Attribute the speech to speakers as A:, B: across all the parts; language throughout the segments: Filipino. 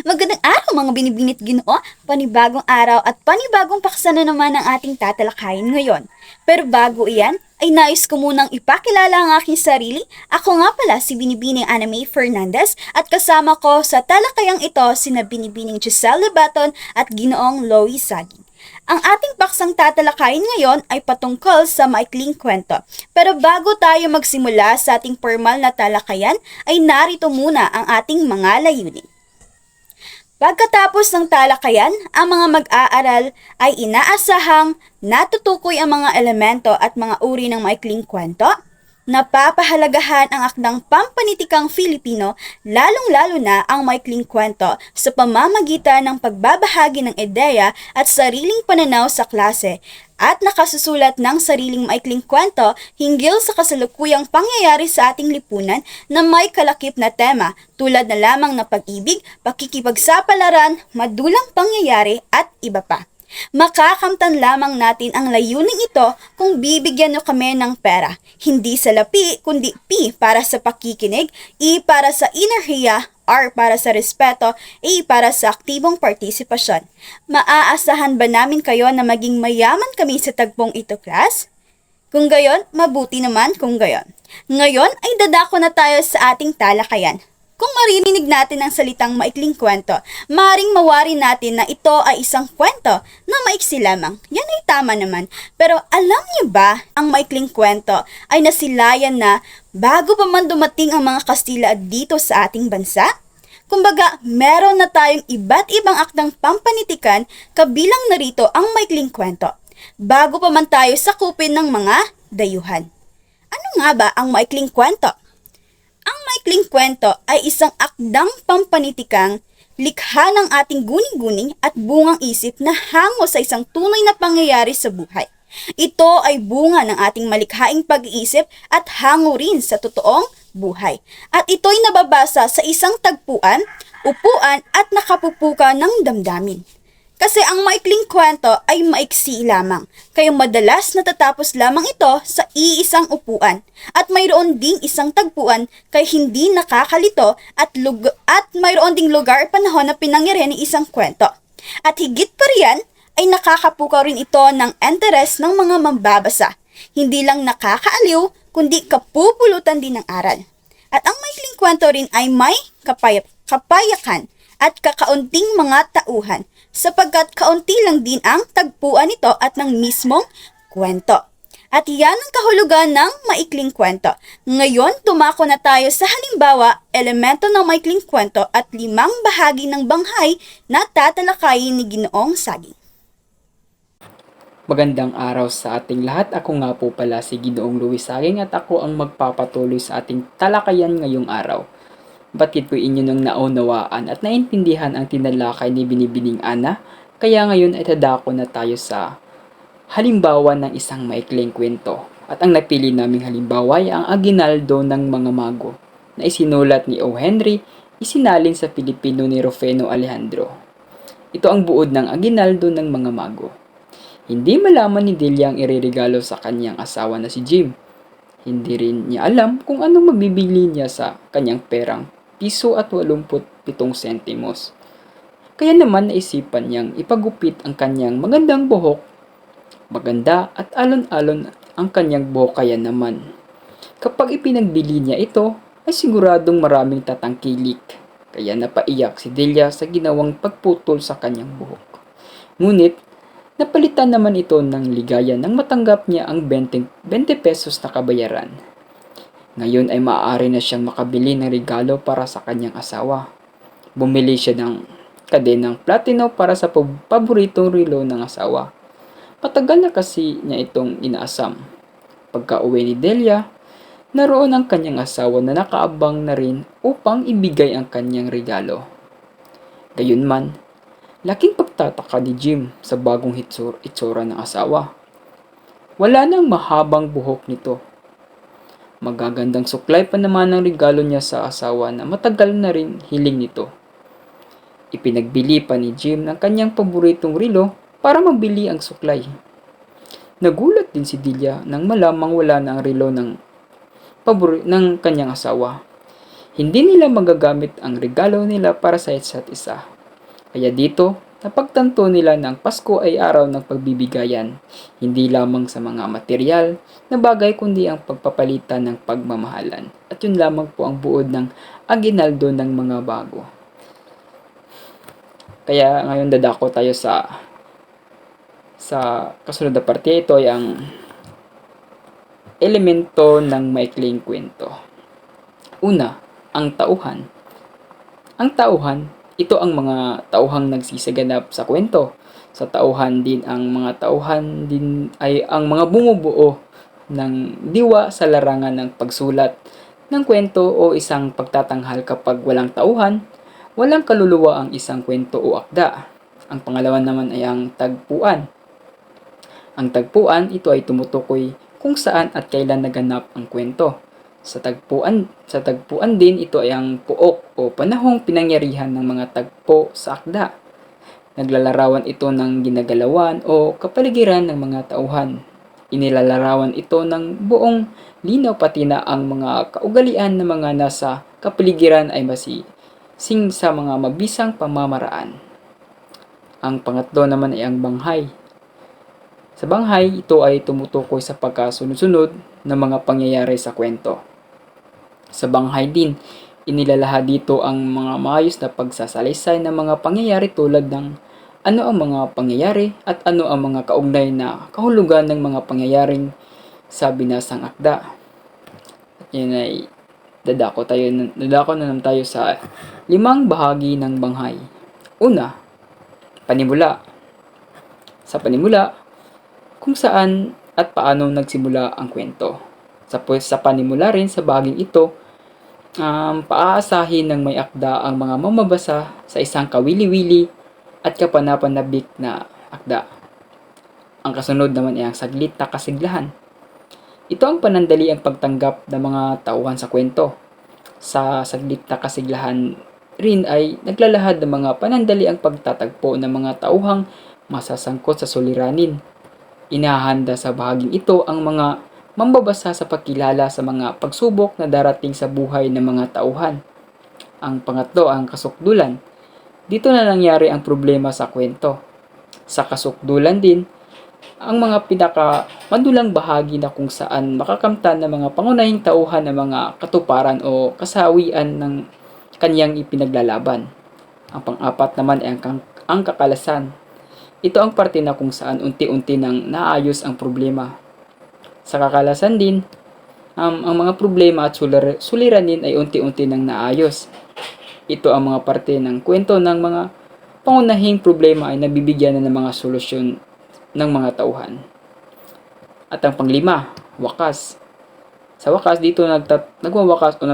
A: Magandang araw mga binibinit Ginoo, panibagong araw at panibagong paksa na naman ang ating tatalakayin ngayon. Pero bago iyan, ay nais ko munang ipakilala ang aking sarili. Ako nga pala si Binibining Ana May Fernandez at kasama ko sa talakayang ito sina Binibining Giselle Lebaton at Ginoong Loie Saging. Ang ating paksang tatalakayin ngayon ay patungkol sa maikling kwento. Pero bago tayo magsimula sa ating formal na talakayan, ay narito muna ang ating mga layunin. Pagkatapos ng talakayan, ang mga mag-aaral ay inaasahang natutukoy ang mga elemento at mga uri ng maikling kwento, napapahalagahan ang akdang pampanitikang Filipino, lalong-lalo na ang maikling kwento sa pamamagitan ng pagbabahagi ng ideya at sariling pananaw sa klase, at nakasusulat ng sariling maikling kwento hinggil sa kasalukuyang pangyayari sa ating lipunan na may kalakip na tema tulad na lamang na pag-ibig, pakikipagsapalaran, madulang pangyayari at iba pa. Makakamtan lamang natin ang layuning ito kung bibigyan nyo kami ng pera. Hindi sa lapi, kundi P para sa pakikinig, E para sa enerhiya, R para sa respeto, A para sa aktibong partisipasyon. Maaasahan ba namin kayo na maging mayaman kami sa tagpong ito, class? Kung gayon, mabuti naman kung gayon. Ngayon ay dadako na tayo sa ating talakayan. Kung maririnig natin ang salitang maikling kwento, maaaring mawari natin na ito ay isang kwento na maiksi lamang. Yan ay tama naman. Pero alam niyo ba, ang maikling kwento ay nasilayan na bago pa man dumating ang mga Kastila dito sa ating bansa? Kumbaga, meron na tayong iba't ibang akdang pampanitikan kabilang narito ang maikling kwento. Bago pa man tayo sakupin ng mga dayuhan. Ano nga ba ang maikling kwento? Ang maikling kwento ay isang akdang pampanitikang likha ng ating guni-guni at bungang isip na hango sa isang tunay na pangyayari sa buhay. Ito ay bunga ng ating malikhaing pag-iisip at hango rin sa totoong buhay. At ito'y nababasa sa isang tagpuan, upuan at nakapupuka ng damdamin. Kasi ang maikling kwento ay maiksi lamang, kaya madalas natatapos lamang ito sa iisang upuan. At mayroon ding isang tagpuan kaya hindi nakakalito at mayroon ding lugar at panahon na pinangyarihan ng isang kwento. At higit pa riyan ay nakakapukaw rin ito ng interes ng mga mambabasa. Hindi lang nakakaaliw, kundi kapupulutan din ng aral. At ang maikling kwento rin ay may kapayakan at kakaunting mga tauhan, sapagkat kaunti lang din ang tagpuan nito at ng mismong kwento. At yan ang kahulugan ng maikling kwento. Ngayon, tumako na tayo sa halimbawa, elemento ng maikling kwento at 5 bahagi ng banghay na tatalakayin ni Ginoong Saging.
B: Magandang araw sa ating lahat. Ako nga po pala si Ginoong Loie Saging at ako ang magpapatuloy sa ating talakayan ngayong araw. Batid ko inyo ng naunawaan at naintindihan ang tinalakay ni Binibining Ana, kaya ngayon ay tadako na tayo sa halimbawa ng isang maikling kwento. At ang napili naming halimbawa ay ang Aguinaldo ng mga Mago na isinulat ni O. Henry, isinalin sa Pilipino ni Rufino Alejandro. Ito ang buod ng Aguinaldo ng mga Mago. Hindi malaman ni Delia ang ireregalo sa kanyang asawa na si Jim. Hindi rin niya alam kung anong mabibili niya sa kanyang perang piso at 87 sentimos. Kaya naman naisipan niyang ipagupit ang kanyang magandang buhok. Maganda at alon-alon ang kanyang buhok, kaya naman kapag ipinagbili niya ito ay siguradong maraming tatangkilik. Kaya napaiyak si Delia sa ginawang pagputol sa kanyang buhok. Ngunit napalitan naman ito ng ligaya nang matanggap niya ang 20 pesos na kabayaran. Ngayon ay maaari na siyang makabili ng regalo para sa kanyang asawa. Bumili siya ng kadenang platino para sa paboritong relo ng asawa. Matagal na kasi niya itong inaasam. Pagka-uwi ni Delia, naroon ang kanyang asawa na nakaabang na rin upang ibigay ang kanyang regalo. Gayunman, laking pagtataka ni Jim sa bagong itsura ng asawa. Wala nang mahabang buhok nito. Magagandang suklay pa naman ang regalo niya sa asawa na matagal na rin hiling nito. Ipinagbili pa ni Jim ng kanyang paboritong relo para mabili ang suklay. Nagulat din si Delia nang malamang wala na ang relo ng kanyang asawa. Hindi nila magagamit ang regalo nila para sa isa't isa. Kaya dito, napagtanto nila ng Pasko ay araw ng pagbibigayan, hindi lamang sa mga material na bagay kundi ang pagpapalitan ng pagmamahalan. At yun lamang po ang buod ng aginaldo ng mga bago. Kaya ngayon dadako tayo sa kasunod na parte. Ito ay ang elemento ng maikling kwento. Una, ang tauhan. Ang tauhan, ito ang mga tauhang nagsisaganap sa kwento. Sa tauhan din ang mga tauhan din ay ang mga bumubuo ng diwa sa larangan ng pagsulat ng kwento o isang pagtatanghal. Kapag walang tauhan, walang kaluluwa ang isang kwento o akda. Ang pangalawa naman ay ang tagpuan. Ang tagpuan, ito ay tumutukoy kung saan at kailan naganap ang kwento. Sa tagpuan din, ito ay ang puok o panahong pinangyarihan ng mga tagpo sa akda. Naglalarawan ito ng ginagalawan o kapaligiran ng mga tauhan. Inilalarawan ito ng buong linaw pati na ang mga kaugalian ng mga nasa kapaligiran ay masising sa mga mabisang pamamaraan. Ang pangatlo naman ay ang banghay. Sa banghay, ito ay tumutukoy sa pagkasunod-sunod ng mga pangyayari sa kwento. Sa banghay din, inilalahad dito ang mga maayos na pagsasalaysay ng mga pangyayari tulad ng ano ang mga pangyayari at ano ang mga kaugnay na kahulugan ng mga pangyayaring sa binasang akda. At yan ay dadako na naman tayo sa 5 bahagi ng banghay. Una, panimula. Sa panimula, kung saan at paano nagsimula ang kwento. Sa panimula rin sa bahaging ito, paaasahin ng may akda ang mga mamabasa sa isang kawili-wili at kapanapanabik na akda. Ang kasunod naman ay ang saglit na kasiglahan. Ito ang panandaliang pagtanggap ng mga tauhan sa kwento. Sa saglit na kasiglahan rin ay naglalahad ng mga panandaliang pagtatagpo ng mga tauhang masasangkot sa suliranin. Inahanda sa bahaging ito ang mga mambabasa sa pagkilala sa mga pagsubok na darating sa buhay ng mga tauhan. Ang pangatlo, ang kasukdulan. Dito na nangyari ang problema sa kwento. Sa kasukdulan din, ang mga pinakamadulang bahagi na kung saan makakamtan ng mga pangunahing tauhan ng mga katuparan o kasawian ng kanyang ipinaglalaban. Ang pang-apat naman ay ang kakalasan. Ito ang parte na kung saan unti-unti nang naayos ang problema. Sa kakalasan din, ang mga problema at suliranin ay unti-unti nang naayos. Ito ang mga parte ng kwento ng mga pangunahing problema ay nabibigyan na ng mga solusyon ng mga tauhan. At ang panglima, wakas. Sa wakas, dito nagwawakas o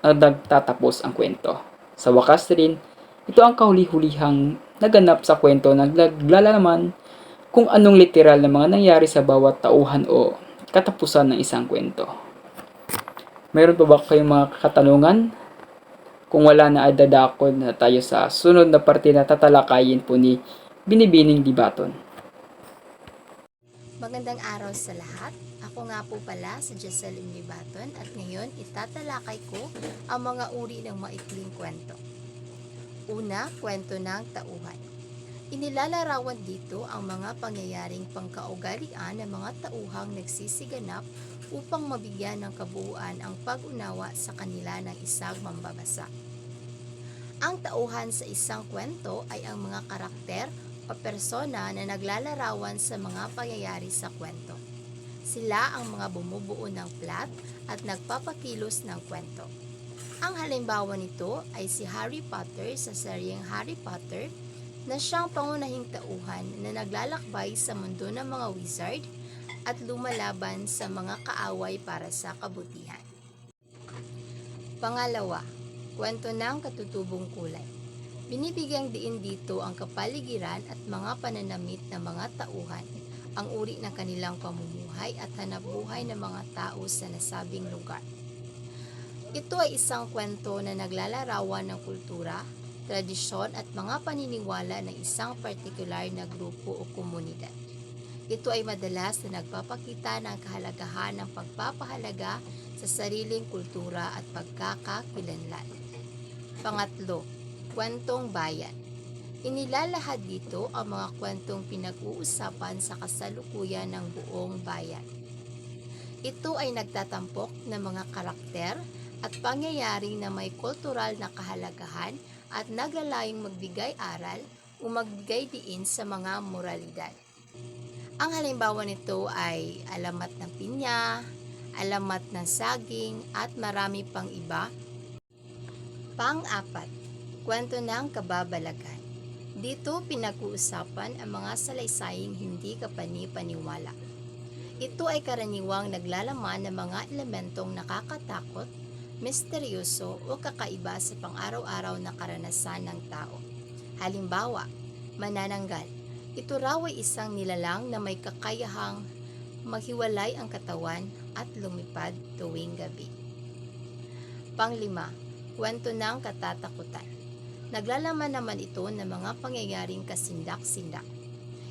B: nagtatapos ang kwento. Sa wakas rin, ito ang kahuli-hulihang naganap sa kwento na naglalaman kung anong literal na mga nangyari sa bawat tauhan o katapusan ng isang kwento. Meron pa ba kayong mga katanungan? Kung wala na ay dadako na tayo sa sunod na parte na tatalakayin po ni Binibining Dibaton.
C: Magandang araw sa lahat. Ako nga po pala si Jocelyn Dibaton at ngayon itatalakay ko ang mga uri ng maikling kwento. Una, kwento ng tauhan. Inilalarawan dito ang mga pangyayaring pangkaugalian ng mga tauhang nagsisiganap upang mabigyan ng kabuuan ang pag-unawa sa kanila ng isang mambabasa. Ang tauhan sa isang kwento ay ang mga karakter o persona na naglalarawan sa mga pangyayari sa kwento. Sila ang mga bumubuo ng plot at nagpapakilos ng kwento. Ang halimbawa nito ay si Harry Potter sa seryeng Harry Potter na siyang pangunahing tauhan na naglalakbay sa mundo ng mga wizard at lumalaban sa mga kaaway para sa kabutihan. Pangalawa, kwento ng katutubong kulay. Binibigyang diin dito ang kapaligiran at mga pananamit ng mga tauhan, ang uri ng kanilang pamumuhay at hanapbuhay ng mga tao sa nasabing lugar. Ito ay isang kwento na naglalarawan ng kultura, tradisyon at mga paniniwala ng isang partikular na grupo o komunidad. Ito ay madalas na nagpapakita ng kahalagahan ng pagpapahalaga sa sariling kultura at pagkakakilanlan. Pangatlo, kwentong bayan. Inilalahad dito ang mga kwentong pinag-uusapan sa kasalukuyan ng buong bayan. Ito ay nagtatampok ng mga karakter at pangyayari na may kultural na kahalagahan at naglalayong magbigay aral o magbigay diin sa mga moralidad. Ang halimbawa nito ay alamat ng pinya, alamat ng saging at marami pang iba. Pang-apat, kwento ng kababalagan. Dito pinag-uusapan ang mga salaysaying hindi kapani-paniwala. Ito ay karaniwang naglalaman ng mga elementong nakakatakot, misteryoso o kakaiba sa pang-araw-araw na karanasan ng tao. Halimbawa, manananggal. Ito raw ay isang nilalang na may kakayahang maghiwalay ang katawan at lumipad tuwing gabi. Panglima, kwento ng katatakutan. Naglalaman naman ito ng mga pangyayaring kasindak-sindak.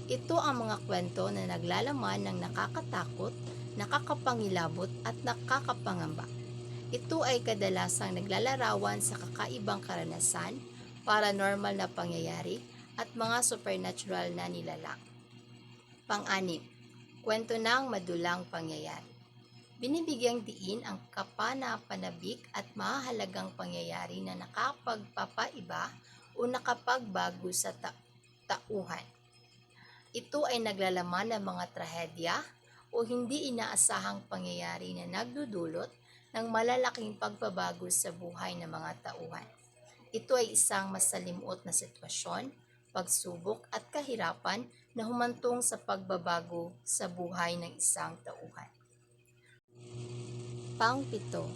C: Ito ang mga kwento na naglalaman ng nakakatakot, nakakapangilabot at nakakapangamba. Ito ay kadalasang naglalarawan sa kakaibang karanasan, paranormal na pangyayari at mga supernatural na nilalang. Pang-anim, kwento ng madulang pangyayari. Binibigyang diin ang kapanapanabik at mahalagang pangyayari na nakapagpapaiba o nakapagbago sa tauhan. Ito ay naglalaman ng mga trahedya o hindi inaasahang pangyayari na nagdudulot ng malalaking pagbabago sa buhay ng mga tauhan. Ito ay isang masalimuot na sitwasyon, pagsubok at kahirapan na humantong sa pagbabago sa buhay ng isang tauhan. Pang-pito,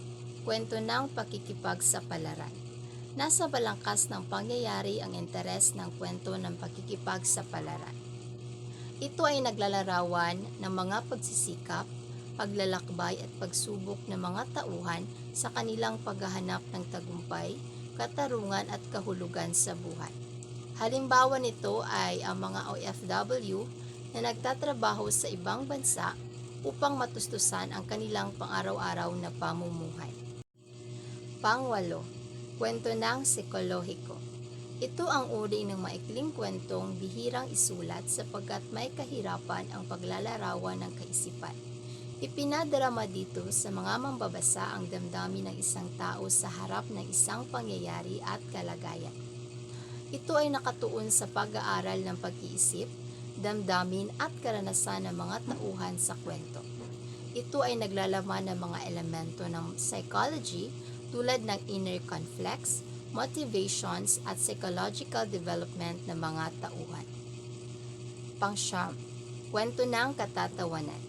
C: kwento ng pakikipagsapalaran. Nasa balangkas ng pangyayari ang interes ng kwento ng pakikipagsapalaran. Ito ay naglalarawan ng mga pagsisikap, paglalakbay at pagsubok ng mga tauhan sa kanilang paghahanap ng tagumpay, katarungan at kahulugan sa buhay. Halimbawa nito ay ang mga OFW na nagtatrabaho sa ibang bansa upang matustusan ang kanilang pang-araw-araw na pamumuhay. Pang-walo, kwento ng psikolohiko. Ito ang uri ng maikling kwentong bihirang isulat sapagkat may kahirapan ang paglalarawan ng kaisipan. Ipinadarama dito sa mga mambabasa ang damdamin ng isang tao sa harap ng isang pangyayari at kalagayan. Ito ay nakatuon sa pag-aaral ng pag-iisip, damdamin at karanasan ng mga tauhan sa kwento. Ito ay naglalaman ng mga elemento ng psychology tulad ng inner conflicts, motivations at psychological development ng mga tauhan. Pang-siyam, kwento ng katatawanan.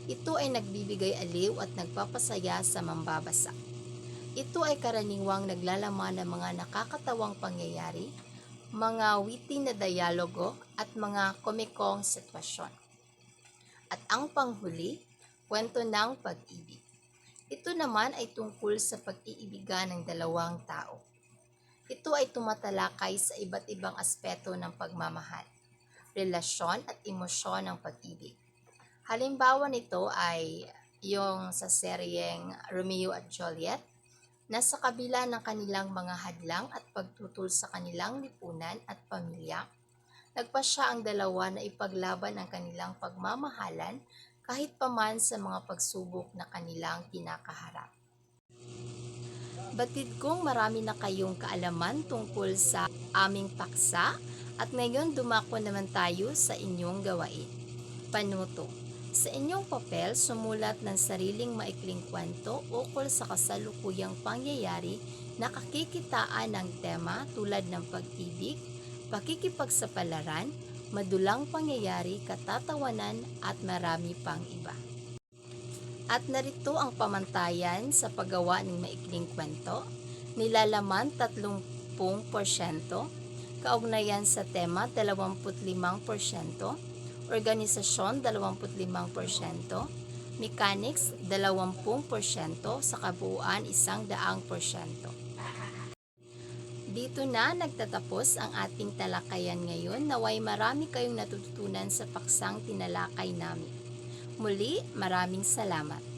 C: Ito ay nagbibigay aliw at nagpapasaya sa mambabasa. Ito ay karaniwang naglalaman ng mga nakakatawang pangyayari, mga witty na dialogo at mga komikong sitwasyon. At ang panghuli, kwento ng pag-ibig. Ito naman ay tungkol sa pag-iibigan ng dalawang tao. Ito ay tumatalakay sa iba't ibang aspeto ng pagmamahal, relasyon at emosyon ng pag-ibig. Halimbawa nito ay yung sa seryeng Romeo at Juliet, na sa kabila ng kanilang mga hadlang at pagtutol sa kanilang lipunan at pamilya, nagpasya ang dalawa na ipaglaban ang kanilang pagmamahalan kahit paman sa mga pagsubok na kanilang kinakaharap. Batid kong marami na kayong kaalaman tungkol sa aming paksa at ngayon dumako naman tayo sa inyong gawain. Panuto. Sa inyong papel, sumulat ng sariling maikling kwento ukol sa kasalukuyang pangyayari na kakikitaan ng tema tulad ng pag-ibig, pakikipagsapalaran, madulang pangyayari, katatawanan at marami pang iba. At narito ang pamantayan sa paggawa ng maikling kwento, nilalaman 30%, kaugnayan sa tema 25%, organisasyon 25%, mechanics 20%, sa kabuuan 100%. Dito na nagtatapos ang ating talakayan ngayon. Naway marami kayong natututunan sa paksang tinalakay namin. Muli, maraming salamat.